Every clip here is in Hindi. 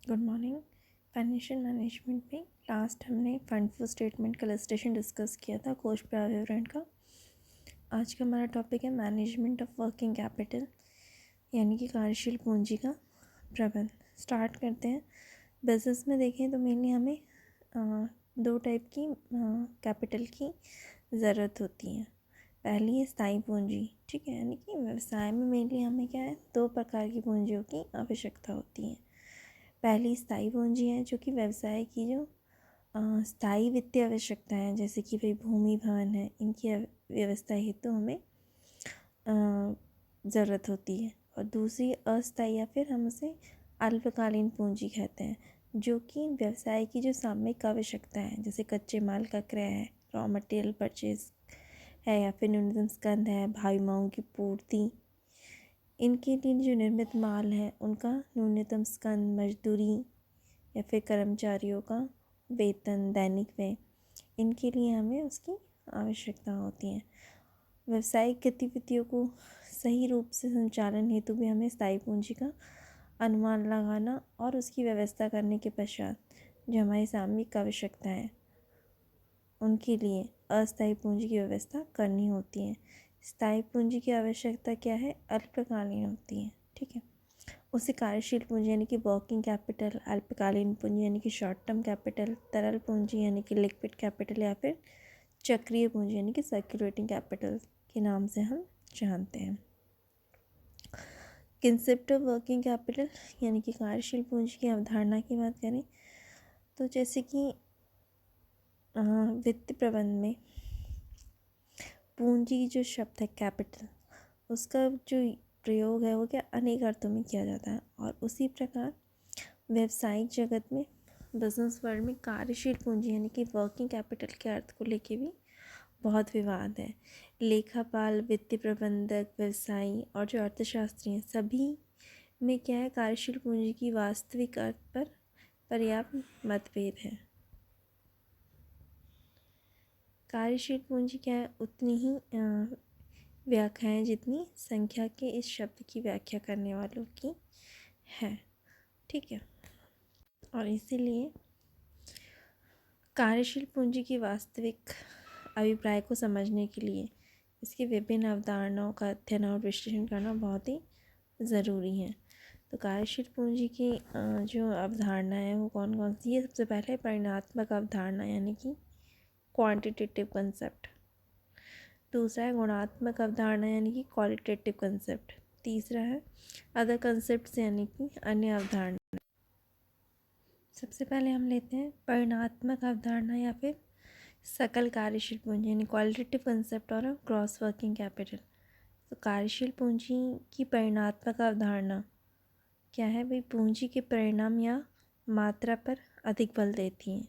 Good morning. फाइनेंशियल मैनेजमेंट में लास्ट हमने फंड फ्लो स्टेटमेंट का इलस्ट्रेशन डिस्कस किया था, कोष प्राप्य विवरण का। आज का हमारा टॉपिक है मैनेजमेंट ऑफ वर्किंग कैपिटल, यानी कि कार्यशील पूंजी का प्रबंध। स्टार्ट करते हैं। बिजनेस में देखें तो मेनली हमें दो टाइप की कैपिटल की ज़रूरत होती है। पहली है स्थायी पूंजी, ठीक है, यानी कि व्यवसाय में मेनली हमें क्या है, दो प्रकार की पूंजियों की आवश्यकता होती है। पहली स्थायी पूंजी है जो कि व्यवसाय की जो स्थायी वित्तीय आवश्यकता है, जैसे कि भाई भूमि भवन है, इनकी व्यवस्था हेतु हमें ज़रूरत होती है। और दूसरी अस्थायी या फिर हम उसे अल्पकालीन पूंजी कहते हैं, जो कि व्यवसाय की जो सामयिक आवश्यकता है, जैसे कच्चे माल का क्रय है, रॉ मटेरियल परचेज है, या फिर न्यूनतम स्कंद है, भावी मांगों की पूर्ति, इनके लिए जो निर्मित माल है उनका न्यूनतम स्कंद, मजदूरी या फिर कर्मचारियों का वेतन, दैनिक व्यय, इनके लिए हमें उसकी आवश्यकता होती है। व्यावसायिक गतिविधियों को सही रूप से संचालन हेतु भी हमें स्थायी पूंजी का अनुमान लगाना और उसकी व्यवस्था करने के पश्चात जो हमारी सामयिक आवश्यकता है उनके लिए अस्थायी पूंजी की व्यवस्था करनी होती है। स्थायी पूंजी की आवश्यकता क्या है, अल्पकालीन होती है, ठीक है। उसे कार्यशील पूंजी यानी कि वर्किंग कैपिटल, अल्पकालीन पूंजी यानी कि शॉर्ट टर्म कैपिटल, तरल पूंजी यानी कि लिक्विड कैपिटल, या फिर चक्रीय पूंजी यानी कि सर्कुलेटिंग कैपिटल के नाम से हम जानते हैं। कंसेप्ट ऑफ वर्किंग कैपिटल यानी कि कार्यशील पूंजी की अवधारणा की बात करें तो जैसे कि वित्त प्रबंध में पूंजी जो शब्द है कैपिटल, उसका जो प्रयोग है वो क्या अनेक अर्थों में किया जाता है। और उसी प्रकार व्यावसायिक जगत में, बिजनेस वर्ल्ड में कार्यशील पूंजी यानी कि वर्किंग कैपिटल के अर्थ को लेके भी बहुत विवाद है। लेखापाल, वित्तीय प्रबंधक, व्यवसायी और जो अर्थशास्त्री हैं, सभी में क्या है, कार्यशील पूंजी की वास्तविक अर्थ पर पर्याप्त मतभेद है। कार्यशील पूंजी क्या है, उतनी ही व्याख्याएं जितनी संख्या के इस शब्द की व्याख्या करने वालों की है, ठीक है। और इसीलिए कार्यशील पूंजी की वास्तविक अभिप्राय को समझने के लिए इसकी विभिन्न अवधारणाओं का अध्ययन और विश्लेषण करना बहुत ही ज़रूरी है। तो कार्यशील पूंजी की जो अवधारणा है वो कौन कौन सी है। सबसे पहले परिमाणात्मक अवधारणा यानी कि क्वांटिटेटिव कंसेप्ट। दूसरा है गुणात्मक अवधारणा यानी कि क्वालिटेटिव कंसेप्ट। तीसरा है अदर कंसेप्ट्स यानी कि अन्य अवधारणा। सबसे पहले हम लेते हैं परिमाणात्मक अवधारणा या फिर सकल कार्यशील पूंजी यानी क्वालिटेटिव कंसेप्ट और क्रॉस वर्किंग कैपिटल। तो कार्यशील पूंजी की परिमाणात्मक अवधारणा क्या है भाई, पूंजी के परिणाम या मात्रा पर अधिक बल देती है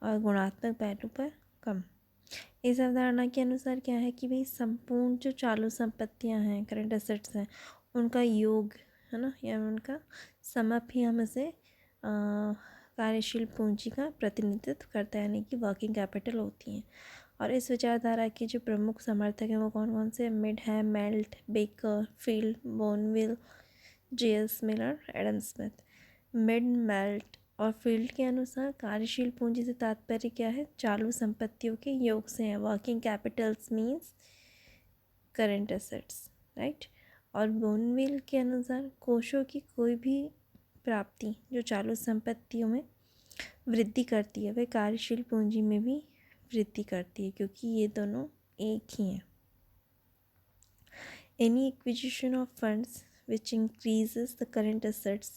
और गुणात्मक पहलू पर कम। इस अवधारणा के अनुसार क्या है कि भाई संपूर्ण जो चालू संपत्तियां हैं, करंट एसेट्स हैं, उनका योग है ना, या उनका समप ही हम इसे कार्यशील पूंजी का प्रतिनिधित्व करता है, यानी कि वर्किंग कैपिटल होती हैं। और इस विचारधारा के जो प्रमुख समर्थक हैं वो कौन कौन से, मिड है, Melt, Becker, Field, Bonneville, J S. Miller, Adam Smith. Mead, Melt और फील्ड के अनुसार कार्यशील पूंजी से तात्पर्य क्या है, चालू संपत्तियों के योग से है। Working Capitals means current assets, right. और बोनविल के अनुसार कोषों की कोई भी प्राप्ति जो चालू संपत्तियों में वृद्धि करती है वह कार्यशील पूंजी में भी वृद्धि करती है, क्योंकि ये दोनों एक ही हैं। Any acquisition of funds which increases the current assets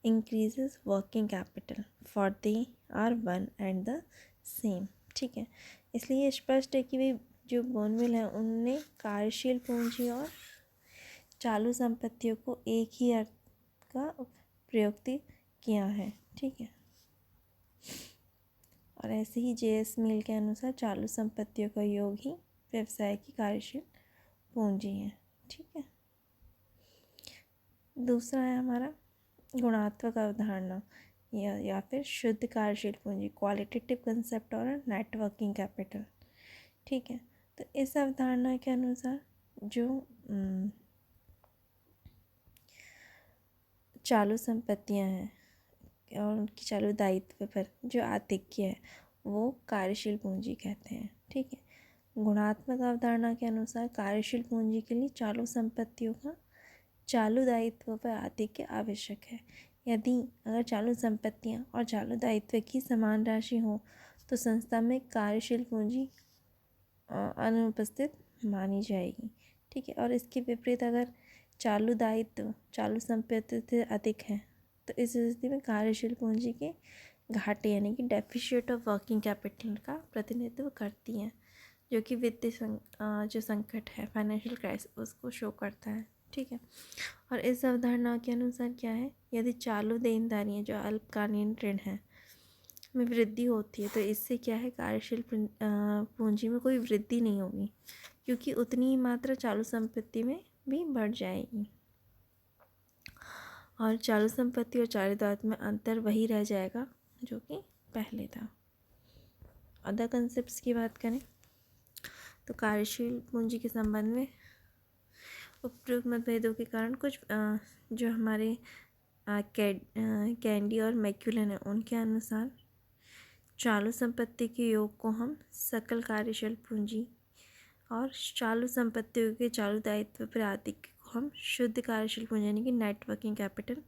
increases working capital for they are one and the same, ठीक है। इसलिए स्पष्ट है कि भाई जो बोनविल है उनने कार्यशील पूंजी और चालू संपत्तियों को एक ही अर्थ का प्रयुक्त किया है, ठीक है। और ऐसे ही जे.एस. मिल के अनुसार चालू संपत्तियों का योग ही व्यवसाय की कार्यशील पूंजी है, ठीक है। दूसरा है हमारा गुणात्मक अवधारणा या फिर शुद्ध कार्यशील पूंजी, क्वालिटेटिव कंसेप्ट और नेटवर्किंग कैपिटल, ठीक है। तो इस अवधारणा के अनुसार जो चालू संपत्तियां हैं, और उनकी चालू दायित्व पर जो आधिक्य है वो कार्यशील पूंजी कहते हैं। ठीक है। गुणात्मक अवधारणा के अनुसार कार्यशील पूंजी के लिए चालू संपत्तियों का चालू दायित्व पर आधिक्य आवश्यक है। यदि अगर चालू संपत्तियां और चालू दायित्व की समान राशि हो तो संस्था में कार्यशील पूंजी अनुपस्थित मानी जाएगी। ठीक है। और इसके विपरीत अगर चालू दायित्व चालू संपत्ति से अधिक है तो इस स्थिति में कार्यशील पूंजी के घाटे यानी कि डेफिशिएट ऑफ वर्किंग कैपिटल का प्रतिनिधित्व करती हैं, जो कि वित्तीय जो संकट है, फाइनेंशियल क्राइसिस, उसको शो करता है। ठीक है। और इस अवधारणा के अनुसार क्या है, यदि चालू देनदारियाँ जो अल्पकालीन ऋण है में वृद्धि होती है तो इससे क्या है, कार्यशील पूंजी में कोई वृद्धि नहीं होगी, क्योंकि उतनी ही मात्रा चालू संपत्ति में भी बढ़ जाएगी और चालू संपत्ति और चालू दायित्व में अंतर वही रह जाएगा जो कि पहले था। अदर कंसेप्ट्स की बात करें तो कार्यशील पूंजी के संबंध में उपयुक्त मतभेदों के कारण कुछ जो हमारे कैंडी और मैक्यूलन है उनके अनुसार चालू संपत्ति के योग को हम सकल कार्यशील पूंजी और चालू संपत्तियों के चालू दायित्व पर आधिक्य को हम शुद्ध कार्यशील पूंजी यानी कि नेट वर्किंग कैपिटल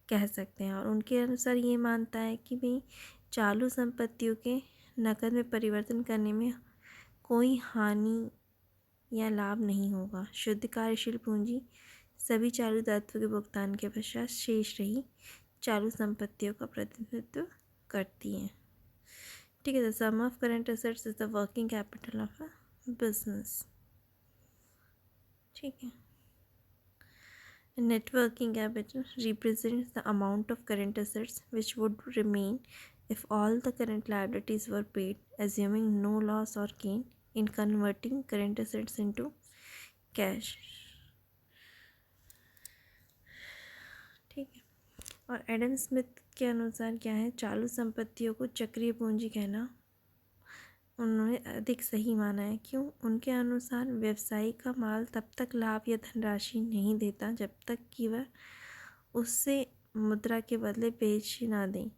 कह सकते हैं। और उनके अनुसार ये मानता है कि भाई चालू संपत्तियों के नकद में परिवर्तन करने में कोई हानि या लाभ नहीं होगा। शुद्ध कार्यशील पूंजी सभी चालू दायित्व के भुगतान के पश्चात शेष रही चालू संपत्तियों का प्रतिनिधित्व करती है। ठीक है। The sum of current assets is the working capital of a business. ठीक है। Net working capital represents the amount of current assets which would remain if all the current liabilities were paid, assuming no loss or gain in converting current assets into cash. ठीक है। और एडम स्मिथ के अनुसार क्या है, चालू संपत्तियों को चक्रीय पूंजी कहना उन्होंने अधिक सही माना है। क्यों? उनके अनुसार व्यवसायी का माल तब तक लाभ या धनराशि नहीं देता जब तक कि वह उससे मुद्रा के बदले बेच ना दें,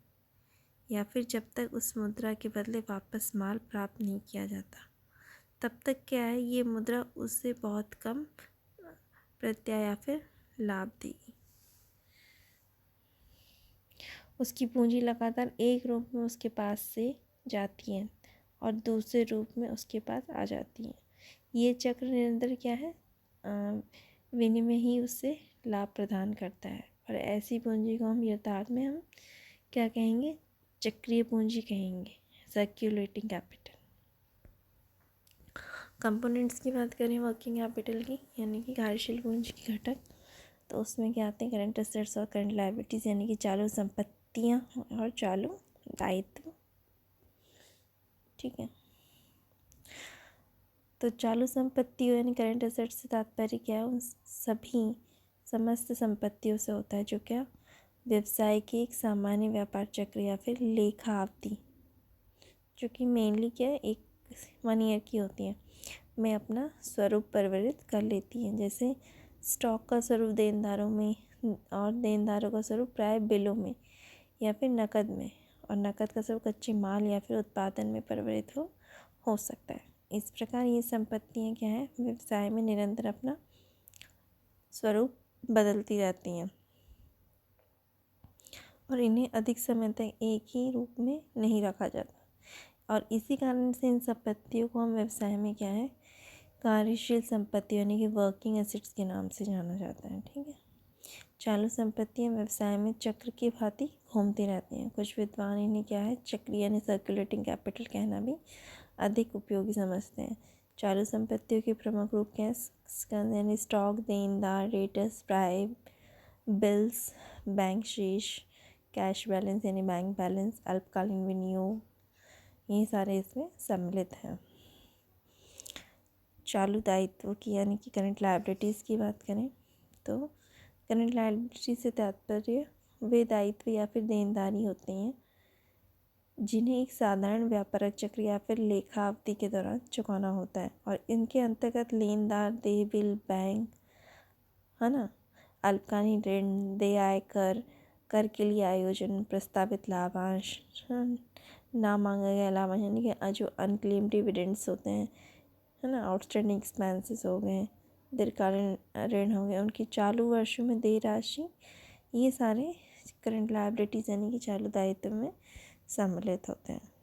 या फिर जब तक उस मुद्रा के बदले वापस माल प्राप्त नहीं किया जाता। तब तक क्या है, ये मुद्रा उससे बहुत कम प्रत्यय या फिर लाभ देगी। उसकी पूंजी लगातार एक रूप में उसके पास से जाती है और दूसरे रूप में उसके पास आ जाती है। ये चक्र निरंतर क्या है, विनिमय ही उससे लाभ प्रदान करता है। और ऐसी पूंजी को हम यथार्थ में हम क्या कहेंगे, चक्रीय पूंजी कहेंगे, सर्क्यूलेटिंग कैपिटल। कंपोनेंट्स की बात करें वर्किंग कैपिटल की यानी कि कार्यशील पूंजी के घटक, तो उसमें क्या आते हैं, करंट एसेट्स और करंट लायबिलिटीज़ यानी कि चालू संपत्तियाँ और चालू दायित्व। ठीक है। तो चालू संपत्ति यानी करंट एसेट्स से तात्पर्य क्या है, उन सभी समस्त संपत्तियों से होता है जो क्या व्यवसाय के एक सामान्य व्यापार चक्र या फिर लेखा अवधि, जो कि मेनली क्या है, एक 1 ईयर की होती है, में अपना स्वरूप परिवर्तित कर लेती हैं। जैसे स्टॉक का स्वरूप देनदारों में और देनदारों का स्वरूप प्राय बिलों में या फिर नकद में, और नकद का स्वरूप कच्चे माल या फिर उत्पादन में परिवर्तित हो सकता है। इस प्रकार ये संपत्तियाँ क्या है, व्यवसाय में निरंतर अपना स्वरूप बदलती रहती हैं और इन्हें अधिक समय तक एक ही रूप में नहीं रखा जाता। और इसी कारण से इन संपत्तियों को हम व्यवसाय में क्या है, कार्यशील संपत्ति यानी कि वर्किंग एसेट्स के नाम से जाना जाता है। ठीक है। चालू संपत्तियाँ व्यवसाय में चक्र की भांति घूमती रहती हैं। कुछ विद्वान इन्हें क्या है, चक्रीय यानी सर्कुलेटिंग कैपिटल कहना भी अधिक उपयोगी समझते हैं। चालू संपत्तियों के प्रमुख रूप क्या है, यानी स्टॉक, देनदार, डेटर्स, प्राप्य, बिल्स, बैंक शेष, कैश बैलेंस यानी बैंक बैलेंस, अल्पकालीन विनियोग, ये सारे इसमें सम्मिलित हैं। चालू दायित्व की यानी कि करंट लायबिलिटीज़ की बात करें तो करंट लायबिलिटी से तात्पर्य वे दायित्व या फिर देनदारी होते हैं जिन्हें एक साधारण व्यापारिक चक्र या फिर लेखा अवधि के दौरान चुकाना होता है। और इनके अंतर्गत लेनदार देय बिल, बैंक, है ना, अल्पकालीन ऋण, देय आयकर, कर के लिए आयोजन, प्रस्तावित लाभांश, ना मांगा गया लाभांश यानी कि जो अनक्लेम डिविडेंड्स होते हैं, है ना, आउटस्टैंडिंग एक्सपेंसेस हो गए, दीर्घकालीन ऋण हो गए, उनकी चालू वर्षों में देय राशि, ये सारे करंट लायबिलिटीज़ यानी कि चालू दायित्व में सम्मिलित होते हैं।